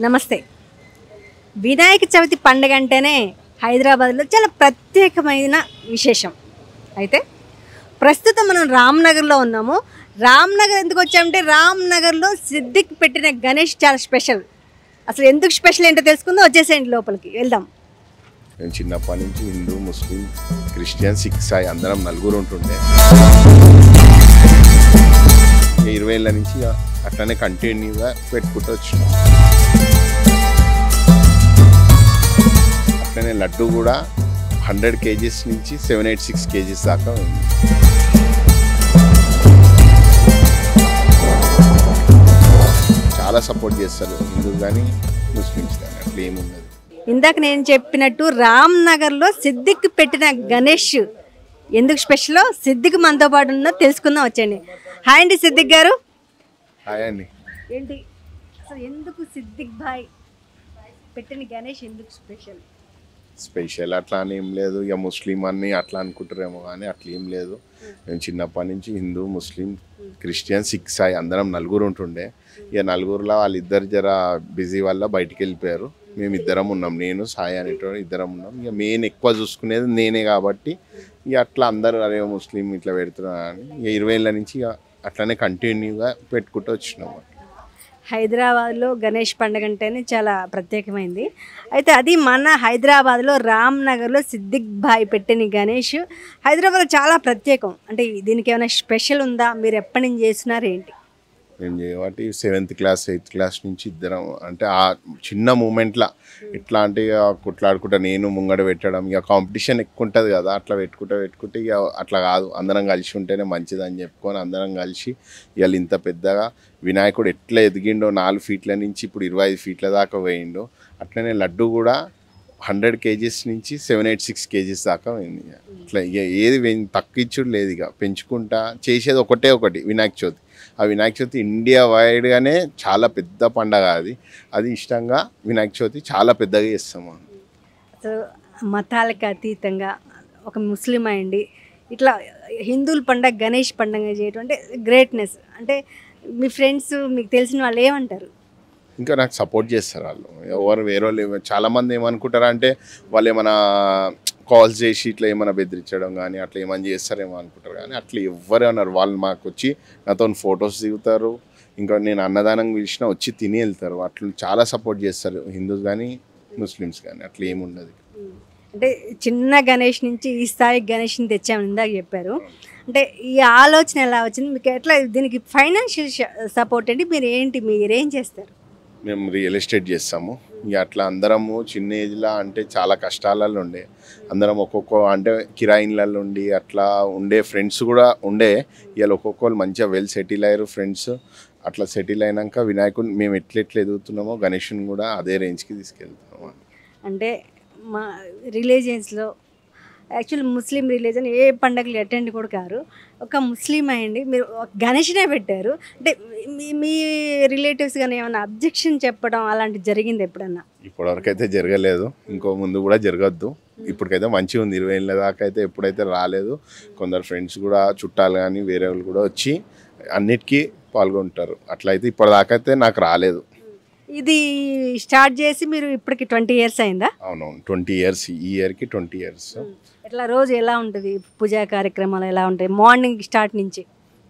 నమస్తే. వినాయక చవితి పండుగ అంటేనే హైదరాబాద్లో చాలా ప్రత్యేకమైన విశేషం. అయితే ప్రస్తుతం మనం రామ్నగర్లో ఉన్నాము. రామ్నగర్ ఎందుకు వచ్చామంటే రామ్నగర్లో సిద్దిక్ పెట్టిన గణేష్ చాలా స్పెషల్. అసలు ఎందుకు స్పెషల్ ఏంటో తెలుసుకుందాం, వచ్చేసేయండి లోపలికి వెళ్దాం. నేను చిన్నప్పటి నుంచి హిందూ, ముస్లిం, క్రిస్టియన్, సిక్, సాయి అందరం నలుగురు ఉంటుండే. 20 ఏళ్ళ నుంచి అట్లనే కంటిన్యూగా పెట్టుకుంటూ వచ్చినాం. అట్లనే లడ్డు కూడా 100 kgs నుంచి 786 kgs దాకా ఉంది. చాలా సపోర్ట్ చేస్తారు హిందూస్ కానీ ముస్లిమ్స్ కానీ, అట్లా ఏమున్నది. ఇందాక నేను చెప్పినట్టు రామ్నగర్లో సిద్దిక్ పెట్టిన గణేష్ ఎందుకు స్పెషల్, సిద్దిక్ మనతో పాటు ఉన్నో తెలుసుకుందాం, వచ్చండి. హాయ్ అండి సిద్దిక్ గారు. హాయ్ అండి. ఏంటి అసలు ఎందుకు సిద్దిక్ భాయ్ పెట్టిన గణేష్ ఎందుకు స్పెషల్? స్పెషల్ అట్లా అని ఏం లేదు, ఇక ముస్లిం అని అట్లా అనుకుంటారేమో కానీ అట్లా ఏం లేదు. నేను చిన్నప్పటి నుంచి హిందూ, ముస్లిం, క్రిస్టియన్, సిక్, సాయి అందరం నలుగురు ఉంటుండే. ఇక నలుగురులో వాళ్ళిద్దరు జర బిజీ వల్ల బయటికి వెళ్ళిపోయారు. మేము ఇద్దరం ఉన్నాం, నేను సాయి అనేటోడు ఇద్దరం ఉన్నాం. ఇక మెయిన్ ఎక్కువ చూసుకునేది నేనే కాబట్టి ఇక అట్లా అందరూ అరే ముస్లిం ఇట్లా పెడుతున్నా అని ఇక 20 ఏళ్ళ నుంచి ఇక అట్లనే కంటిన్యూగా పెట్టుకుంటూ వచ్చినాము. హైదరాబాద్లో గణేష్ పండుగ అంటేనే చాలా ప్రత్యేకమైంది. అయితే అది మన హైదరాబాద్లో రామ్నగర్లో సిద్దిక్ భాయ్ పెట్టిన గణేష్ హైదరాబాద్లో చాలా ప్రత్యేకం. అంటే దీనికి ఏమైనా స్పెషల్ ఉందా? మీరు ఎప్పటి నుంచి చేస్తున్నారు ఏంటి? నేను చేయబట్టి 7th క్లాస్ 8th క్లాస్ నుంచి ఇద్దరం, అంటే ఆ చిన్న మూమెంట్లో ఇట్లా అంటే ఇక కొట్లాడుకుంటా నేను ముంగడ పెట్టడం, ఇక కాంపిటీషన్ ఎక్కువ ఉంటుంది కదా, అట్లా పెట్టుకుంటే ఇక అట్లా కాదు, అందరం కలిసి ఉంటేనే మంచిదని చెప్పుకొని అందరం కలిసి ఇవాళ ఇంత పెద్దగా వినాయకుడు ఎట్లా ఎదిగిండో 4 ఫీట్ల నుంచి ఇప్పుడు 25 ఫీట్ల దాకా పోయిండో, అట్లనే లడ్డు కూడా 100 kgs నుంచి 786 kgs దాకా పోయింది. ఇట్లా ఇక ఏది తక్కువ ఇచ్చుడు లేదు, ఇక పెంచుకుంటా చేసేది ఒకటి వినాయక చవితి. ఆ వినాయక చవితి ఇండియా వైడ్గానే చాలా పెద్ద పండగ. అది ఇష్టంగా వినాయక చవితి చాలా పెద్దగా చేస్తాము. అసలు మతాలకు అతీతంగా ఒక ముస్లిం అయ్యండి ఇట్లా హిందువుల పండగ గణేష్ పండుగ చేయటం అంటే గ్రేట్నెస్. అంటే మీ ఫ్రెండ్స్, మీకు తెలిసిన వాళ్ళు ఏమంటారు? ఇంకా నాకు సపోర్ట్ చేస్తారు వాళ్ళు. ఎవరు వేరే వాళ్ళు చాలామంది ఏమనుకుంటారు అంటే వాళ్ళు ఏమైనా కాల్స్ చేసి ఇట్లా ఏమైనా బెదిరించడం కానీ అట్లా ఏమైనా చేస్తారేమో అనుకుంటారు, కానీ అట్లా ఎవ్వరే అన్నారు. వాళ్ళు మాకు వచ్చి నాతో ఫొటోస్ దిగుతారు, ఇంకా నేను అన్నదానం పిలిచినా వచ్చి తిని వెళ్తారు. అట్లా చాలా సపోర్ట్ చేస్తారు హిందూస్ కానీ ముస్లిమ్స్ కానీ, అట్లా ఏముండదు. అంటే చిన్న గణేష్ నుంచి ఈ స్థాయి గణేష్ని తెచ్చామని ఇందాక చెప్పారు. అంటే ఈ ఆలోచన ఎలా వచ్చింది మీకు? ఎట్లా దీనికి ఫైనాన్షియల్ సపోర్ట్ అండి? మీరేం చేస్తారు? మేము రియల్ ఎస్టేట్ చేస్తాము. ఇక అట్లా అందరము చిన్న ఏజ్లో అంటే చాలా కష్టాలలో ఉండే, అందరం ఒక్కొక్క అంటే కిరాయిన్లలో ఉండి అట్లా ఉండే ఫ్రెండ్స్ కూడా ఉండే. ఇవాళ ఒక్కొక్కరు మంచిగా వెల్ సెటిల్ అయ్యారు ఫ్రెండ్స్. అట్లా సెటిల్ అయినాక వినాయకుని మేము ఎట్లా ఎదుగుతున్నామో గణేష్ని కూడా అదే రేంజ్కి తీసుకెళ్తున్నాము. అంటే మా రిలీజియన్స్లో యాక్చువల్లీ ముస్లిం రిలీజన్ ఏ పండుగలు అటెండ్ కూడా కారు. ఒక ముస్లిం అయ్యండి మీరు గణేష్నే పెట్టారు. అంటే మీ రిలేటివ్స్ కానీ ఏమైనా అబ్జెక్షన్ చెప్పడం అలాంటి జరిగింది ఎప్పుడన్నా? ఇప్పటివరకు అయితే జరగలేదు, ఇంకో ముందు కూడా జరగద్దు. ఇప్పటికైతే మంచిగా ఉంది. 20 ఏళ్ళ దాకా అయితే ఎప్పుడైతే రాలేదు. కొందరు ఫ్రెండ్స్ కూడా చుట్టాలు కానీ వేరే వాళ్ళు కూడా వచ్చి అన్నిటికీ పాల్గొంటారు. అట్లయితే ఇప్పటిదాకా అయితే నాకు రాలేదు. ఇది స్టార్ట్ చేసి మీరు ఇప్పటికి 20 years అయిందా? అవునవును, 20 years. ఈ ఇయర్కి 20 years. ఎట్లా రోజు ఎలా ఉంటుంది? పూజా కార్యక్రమాలు ఎలా ఉంటాయి? మార్నింగ్ స్టార్ట్ నుంచి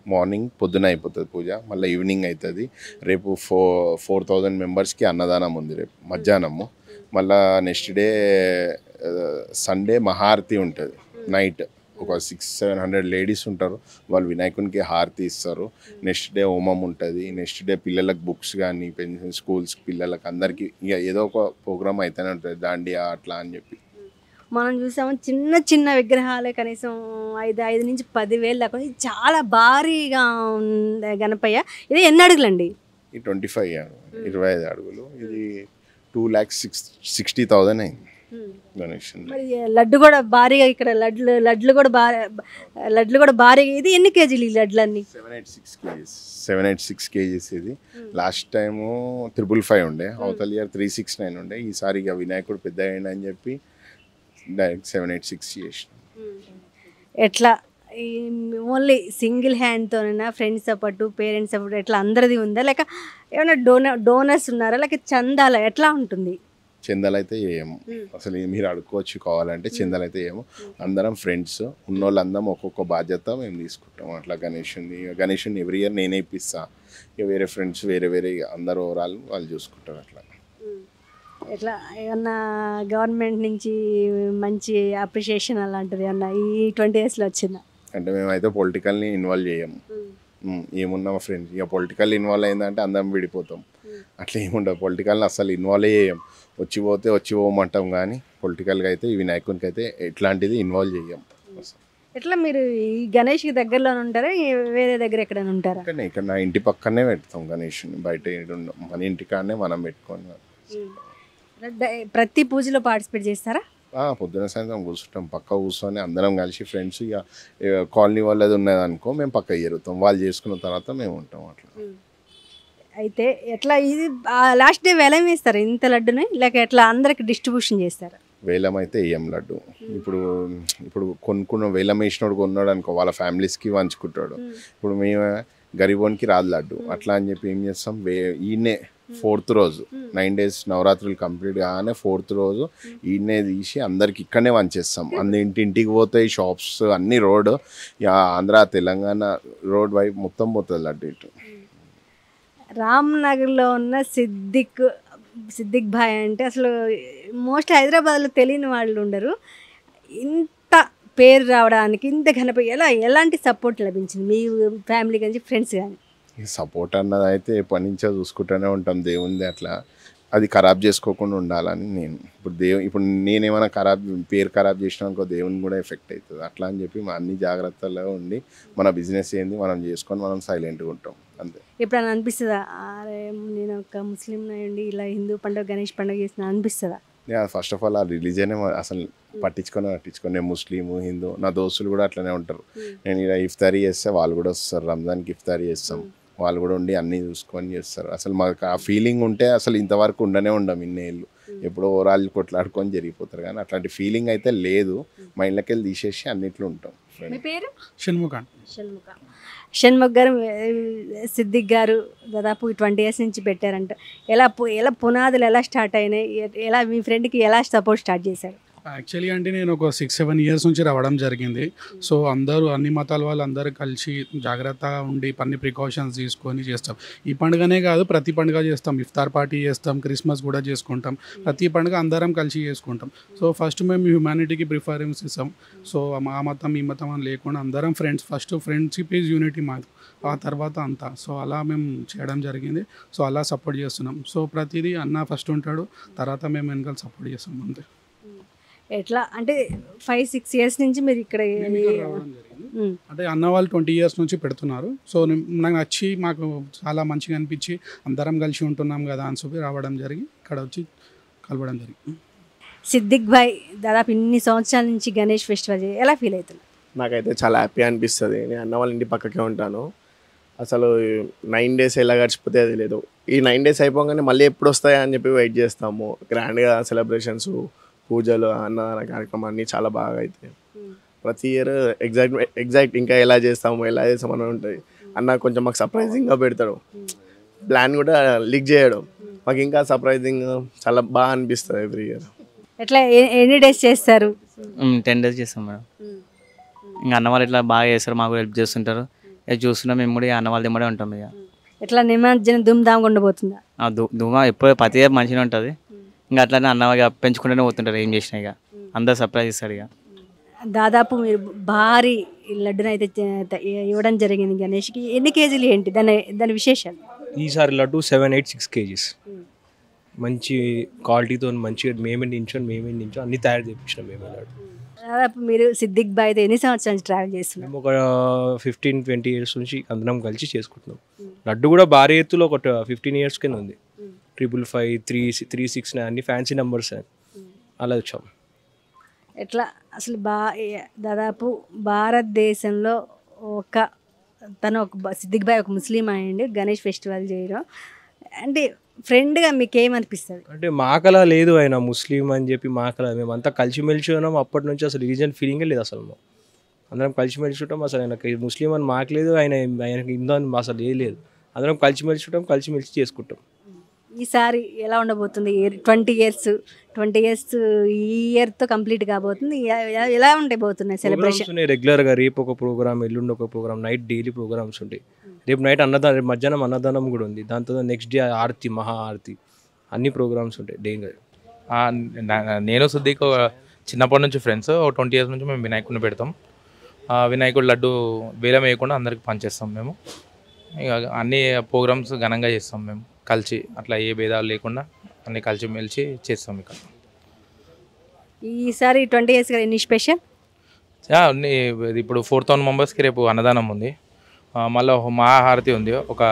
మార్నింగ్ పొద్దున అయిపోతుంది పూజ, మళ్ళీ ఈవినింగ్ అవుతుంది. రేపు 4,000 మెంబర్స్కి అన్నదానం ఉంది రేపు మధ్యాహ్నము. మళ్ళీ నెక్స్ట్ డే సండే మహారతి ఉంటుంది నైట్. ఒక 600-700 లేడీస్ ఉంటారు, వాళ్ళు వినాయకునికి హారతి ఇస్తారు. నెక్స్ట్ డే హోమం ఉంటుంది. నెక్స్ట్ డే పిల్లలకు బుక్స్ కానీ స్కూల్స్కి పిల్లలకు అందరికీ ఇక ఏదో ఒక ప్రోగ్రామ్ అయితేనే ఉంటుంది, దాండియా అట్లా అని చెప్పి. మనం చూసాము చిన్న చిన్న విగ్రహాలే కనీసం 5 నుంచి 10,000 దాకా. ఇది చాలా భారీగా ఉంది గణపయ్య. ఇది ఎన్ని అడుగులండి? ఈ 25 అడుగులు. ఇది 2,60,000 అయింది గణేష్. మరి లడ్డు కూడా భారీగా, ఇక్కడ లడ్లు కూడా భారీగా. ఇది ఎన్ని కేజీలు ఈ లడ్లన్నీ? 786 kgs. ఇది లాస్ట్ టైము 555 ఉండే, అవతల ఇయర్ 369 ఉండే. ఈసారి ఇక వినాయకుడు పెద్ద అయ్యండి అని చెప్పి డైరెక్ట్ 786 చేసిన. ఎట్లా ఈ ఓన్లీ సింగిల్ హ్యాండ్తోనైనా ఫ్రెండ్స్ సపోర్టు పేరెంట్స్ సపోర్ట్ ఎట్లా అందరిది ఉందా, లేక ఏమైనా డోనర్స్ ఉన్నారా, లేక చందాల ఎట్లా ఉంటుంది? చందాలు అయితే చేయము అసలు. మీరు అడుక్కోవచ్చు కావాలంటే, చందాలు అయితే చేయము. అందరం ఫ్రెండ్స్ ఉన్నోళ్ళందరం ఒక్కొక్క బాధ్యత మేము తీసుకుంటాం అట్లా. గణేషుని ఎవ్రీ ఇయర్ నేనే ఇప్పిస్తా. ఇక వేరే ఫ్రెండ్స్ వేరే వేరే అందరూ ఓవరాల్ వాళ్ళు చూసుకుంటారు అట్లా. ఎట్లా ఏమన్నా గవర్నమెంట్ నుంచి మంచి అప్రిషియేషన్ అలాంటిది ఏమన్నా ఈ 20 yearsలో వచ్చిందా? అంటే మేమైతే పొలిటికల్ని ఇన్వాల్వ్ చేయము. ఏమున్నా మా ఫ్రెండ్స్ ఇక పొలిటికల్ ఇన్వాల్వ్ అయిందంటే అందరం విడిపోతాం. అట్లా ఏముండదు. పొలిటికల్ని అసలు ఇన్వాల్వ్ చేయం. వచ్చి పోమంటాం కానీ పొలిటికల్గా అయితే ఈ వినాయకునికి అయితే ఎట్లాంటిది ఇన్వాల్వ్ చేయం. ఎట్లా మీరు ఈ గణేష్కి దగ్గరలోనే ఉంటారా, వేరే దగ్గర ఎక్కడైనా ఉంటారా? ఇక్కడ నా ఇంటి పక్కనే పెడతాం గణేష్ని. బయట ఏడుండం. మన ఇంటికాడనే మనం పెట్టుకొని ప్రతి పూజలో పార్టిసిపేట్ చేస్తారా? పొద్దున సాయంత్రం కూర్చుంటాం. పక్క కూర్చొని అందరం కలిసి ఫ్రెండ్స్. ఇక కాలనీ వాళ్ళది ఉన్నది అనుకో మేము పక్క ఎరుగుతాం. వాళ్ళు చేసుకున్న తర్వాత మేము ఉంటాం అట్లా. అయితే ఎట్లా ఇది లాస్ట్ డే వేలం వేస్తారు ఇంత లడ్డుని, లేక ఎట్లా అందరికి డిస్ట్రిబ్యూషన్ చేస్తారు? వేలం అయితే వేయం లడ్డు. ఇప్పుడు కొనుక్కున్న వేలం వేసినోడు కొన్నాడు అనుకో వాళ్ళ ఫ్యామిలీస్కి పంచుకుంటాడు. ఇప్పుడు మేము గరీబోనికి రాదు లడ్డు. అట్లా అని చెప్పి ఏం చేస్తాం, ఈయనే 4th రోజు 9 days నవరాత్రులు కంప్లీట్ కాగానే 4th రోజు ఈయనే తీసి అందరికి ఇక్కడనే వంచేస్తాం. ఇంటింటికి పోతాయి షాప్స్ అన్ని. రోడ్ ఆంధ్ర తెలంగాణ రోడ్ వైపు మొత్తం పోతుంది లడ్డు ఇటు. రామ్నగర్లో ఉన్న సిద్దిక్ భాయ్ అంటే అసలు మోస్ట్ హైదరాబాద్లో తెలియని వాళ్ళు ఉండరు. ఇంత పేరు రావడానికి ఇంత ఘనపై ఎలాంటి సపోర్ట్ లభించింది మీ ఫ్యామిలీ కానీ ఫ్రెండ్స్ కానీ? సపోర్ట్ అన్నది అయితే ఎప్పటి నుంచో చూసుకుంటూనే ఉంటాం. దేవుంది అట్లా అది ఖరాబ్ చేసుకోకుండా ఉండాలని నేను. ఇప్పుడు నేనేమైనా పేరు ఖరాబ్ చేసినా అనుకో దేవుని కూడా ఎఫెక్ట్ అవుతుంది. అట్లా అని చెప్పి అన్ని జాగ్రత్తలో ఉండి మన బిజినెస్ ఏంది మనం చేసుకొని మనం సైలెంట్గా ఉంటాం అంతే. ఎప్పుడైనా అనిపిస్తుందా అరే నేను ఒక ముస్లిం అయ్యండి ఇలా హిందూ పండుగ గణేష్ పండుగ చేసిన అనిపిస్తుందా? ఫస్ట్ ఆఫ్ ఆల్ ఆ రిలీజనే అసలు పట్టించుకొని నేను ముస్లిము హిందూ. నా దోస్తులు కూడా అట్లనే ఉంటారు. నేను ఇలా ఇఫ్తారీ చేస్తే వాళ్ళు కూడా వస్తారు. రంజాన్కి ఇఫ్తారీ చేస్తాం. వాళ్ళు కూడా ఉండి అన్నీ చూసుకొని చేస్తారు. అసలు మాకు ఆ ఫీలింగ్ ఉంటే అసలు ఇంతవరకు ఉండం ఇన్నేళ్ళు. ఎప్పుడో ఓరాళ్ళు కొట్లాడుకొని జరిగిపోతారు కానీ అట్లాంటి ఫీలింగ్ అయితే లేదు. మైండ్లోకి వెళ్ళి తీసేసి అన్నిట్లో ఉంటాం. మీ పేరు? షణ్ముఖ్ గారు. సిద్దిక్ గారు దాదాపు 20 years నుంచి పెట్టారంట. ఎలా పునాదులు ఎలా స్టార్ట్ అయినాయి, ఎలా మీ ఫ్రెండ్కి ఎలా సపోర్ట్ స్టార్ట్ చేశారు? యాక్చువల్లీ అంటే నేను ఒక 6-7 years నుంచి రావడం జరిగింది. సో అన్ని మతాల వాళ్ళు అందరూ కలిసి జాగ్రత్తగా ఉండి అన్ని ప్రికాషన్స్ తీసుకొని చేస్తాం. ఈ పండుగనే కాదు ప్రతి పండుగ చేస్తాం. ఇఫ్తార్ పార్టీ చేస్తాం, క్రిస్మస్ కూడా చేసుకుంటాం. ప్రతి పండుగ అందరం కలిసి చేసుకుంటాం. సో ఫస్ట్ మేము హ్యుమానిటీకి ప్రిఫరెన్స్ ఇస్తాం. సో ఆ మతం ఈ మతం అని లేకుండా అందరం friends. First friendship is unity మాకు, ఆ తర్వాత అంతా. సో అలా మేము చేయడం జరిగింది. సో అలా సపోర్ట్ చేస్తున్నాం. సో ప్రతిదీ అన్న ఫస్ట్ ఉంటాడు, తర్వాత మేము వెనకాల సపోర్ట్ చేస్తాం అంతే. ఎట్లా అంటే 5-6 years నుంచి మీరు ఇక్కడ అంటే అన్న వాళ్ళు 20 years నుంచి పెడుతున్నారు. సో నాకు నచ్చి మాకు చాలా మంచిగా అనిపించి అందరం కలిసి ఉంటున్నాం కదా అని చెప్పి రావడం జరిగి ఇక్కడ వచ్చి కలవడం జరిగింది. సిద్దిక్ భాయ్ దాదాపు ఇన్ని సంవత్సరాల నుంచి గణేష్ ఫెస్టివల్ ఎలా ఫీల్ అవుతుంది? నాకైతే చాలా హ్యాపీ అనిపిస్తుంది. నేను అన్న వాళ్ళ ఇంటి పక్కకే ఉంటాను. అసలు 9 days ఎలా గడిచిపోతే అది లేదు. ఈ 9 days అయిపోగానే మళ్ళీ ఎప్పుడు వస్తాయా అని చెప్పి వెయిట్ చేస్తాము. గ్రాండ్గా సెలబ్రేషన్స్, పూజలు, అన్నదాన కార్యక్రమం అన్నీ చాలా బాగా అవుతాయి. ప్రతి ఇయర్ ఎగ్జాక్ట్ ఇంకా ఎలా చేస్తామని ఉంటుంది. అన్న కొంచెం మాకు సర్ప్రైజింగ్గా పెడతాడు. ప్లాన్ కూడా లీక్ చేయడం మాకు ఇంకా సర్ప్రైజింగ్ చాలా బాగా అనిపిస్తుంది ఎవ్రీ ఇయర్. ఎట్లా ఎన్ని డేస్ చేస్తారు? 10 days చేస్తాం మేడం. ఇంకా అన్న వాళ్ళు ఇట్లా బాగా చేస్తారు, మాకు హెల్ప్ చేస్తుంటారు. ఇక చూస్తున్నాం మేము కూడా అన్న వాళ్ళ దిమ్మడే ఉంటాం. ఇక ఎట్లా నిమజ్జనం ధూమ్ధామ్గా ఉండబోతుందా? ధూమా ఎప్పుడు ప్రతి ఇయర్ మంచిగా ఉంటుంది. ఇంకా అట్లానే అన్న పెంచుకుంటూనే పోతుంటారు. ఏం చేసినా ఇక అందరు సర్ప్రైజ్ ఇస్తారు. ఇక దాదాపు మీరు భారీ లడ్డును అయితే ఇవ్వడం జరిగింది గణేష్కి. ఎన్ని కేజీలు ఏంటి దాని విశేషాలు? ఈసారి లడ్డు 7-8-6 kgs మంచి క్వాలిటీతో మంచిగా మేమే నించో అన్ని తయారు చేయించినాం మేమే లడ్డు. దాదాపు మీరు సిద్దిక్ భాయ్ అయితే ఎన్ని సంవత్సరాల నుంచి ట్రావెల్ చేస్తున్నాం? మేము ఒక 15-20 years నుంచి అందరం కలిసి చేసుకుంటున్నాం. లడ్డు కూడా భారీ ఎత్తులో ఒక 15 years కింద ఉంది. 555, 369 అన్ని ఫ్యాన్సీ నెంబర్స్ అలా వచ్చాం. ఎట్లా అసలు దాదాపు భారతదేశంలో తను సిద్దిక్ భాయ్ ఒక ముస్లిం అయ్యండి గణేష్ ఫెస్టివల్ చేయడం అంటే ఫ్రెండ్గా మీకు ఏమనిపిస్తుంది? అంటే మాకలా లేదు, ఆయన ముస్లిం అని చెప్పి మాకలా మేమంతా కలిసిమెలిసి ఉన్నాం. అప్పటి నుంచి అసలు రిలీజియన్ ఫీలింగే లేదు. అసలు అందరం కలిసిమెలిసి ఉంటాం. అసలు ఆయనకి ముస్లిం అని మాకు లేదు, ఆయనకి హిందూ అని అసలు ఏ లేదు. అందరం కలిసిమెలిసి ఉంటాం, కలిసిమెలిసి చేసుకుంటాం. ఈసారి ఎలా ఉండబోతుంది? 20 ఇయర్స్ ఈ ఇయర్తో కంప్లీట్ కాబోతుంది. ఎలా ఉండబోతున్నాయి సెలబ్రేషన్? ఉన్నాయి రెగ్యులర్గా. రేపు ఒక ప్రోగ్రామ్, ఎల్లుండి ఒక ప్రోగ్రామ్, నైట్ డైలీ ప్రోగ్రామ్స్ ఉంటాయి. రేపు నైట్ అన్నదానం, రేపు మధ్యాహ్నం అన్నదానం కూడా ఉంది. దాంతో నెక్స్ట్ డే ఆరతి, మహా ఆరతి, అన్ని ప్రోగ్రామ్స్ ఉంటాయి డైలీ. నేను సిద్దిక్ చిన్నప్పటి నుంచి ఫ్రెండ్స్. 20 ఇయర్స్ నుంచి మేము వినాయకుడిని పెడతాం. వినాయకుడు లడ్డు వేలం వేయకుండా అందరికి పనిచేస్తాం మేము. ఇక అన్ని ప్రోగ్రామ్స్ ఘనంగా చేస్తాం మేము కలిసి, అట్లా ఏ భేదాలు లేకుండా అన్ని కలిసి మెలిసి చేస్తాం. ఇక ఈసారి 20 ఇయర్స్ ఎన్ని స్పెషల్? ఇప్పుడు 4000 మెంబర్స్కి రేపు అన్నదానం ఉంది. మళ్ళీ మహాహారతి ఉంది. ఒక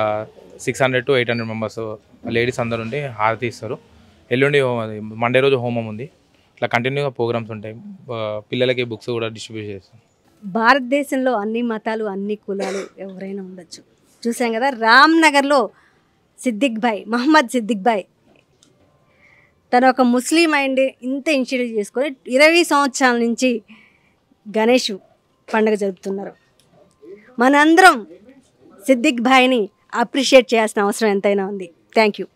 600 to 800 మెంబర్స్ లేడీస్ అందరు ఉండి హారతి ఇస్తారు. ఎల్లుండి మండే రోజు హోమం ఉంది. ఇట్లా కంటిన్యూగా ప్రోగ్రామ్స్ ఉంటాయి. పిల్లలకి బుక్స్ కూడా డిస్ట్రిబ్యూట్ చేస్తాం. భారతదేశంలో అన్ని మతాలు, అన్ని కులాలు ఎవరైనా ఉండొచ్చు. చూసాం కదా రామ్నగర్లో మహమ్మద్ సిద్దిక్ భాయ్ తను ఒక ముస్లిం అయింది, ఇంత ఇనిషియేటివ్ చేసుకొని 20 సంవత్సరాల నుంచి గణేష్ పండుగ జరుపుతున్నారు. మనందరం సిద్దిక్ భాయ్ని అప్రిషియేట్ చేయాల్సిన అవసరం ఎంతైనా ఉంది. Thank you.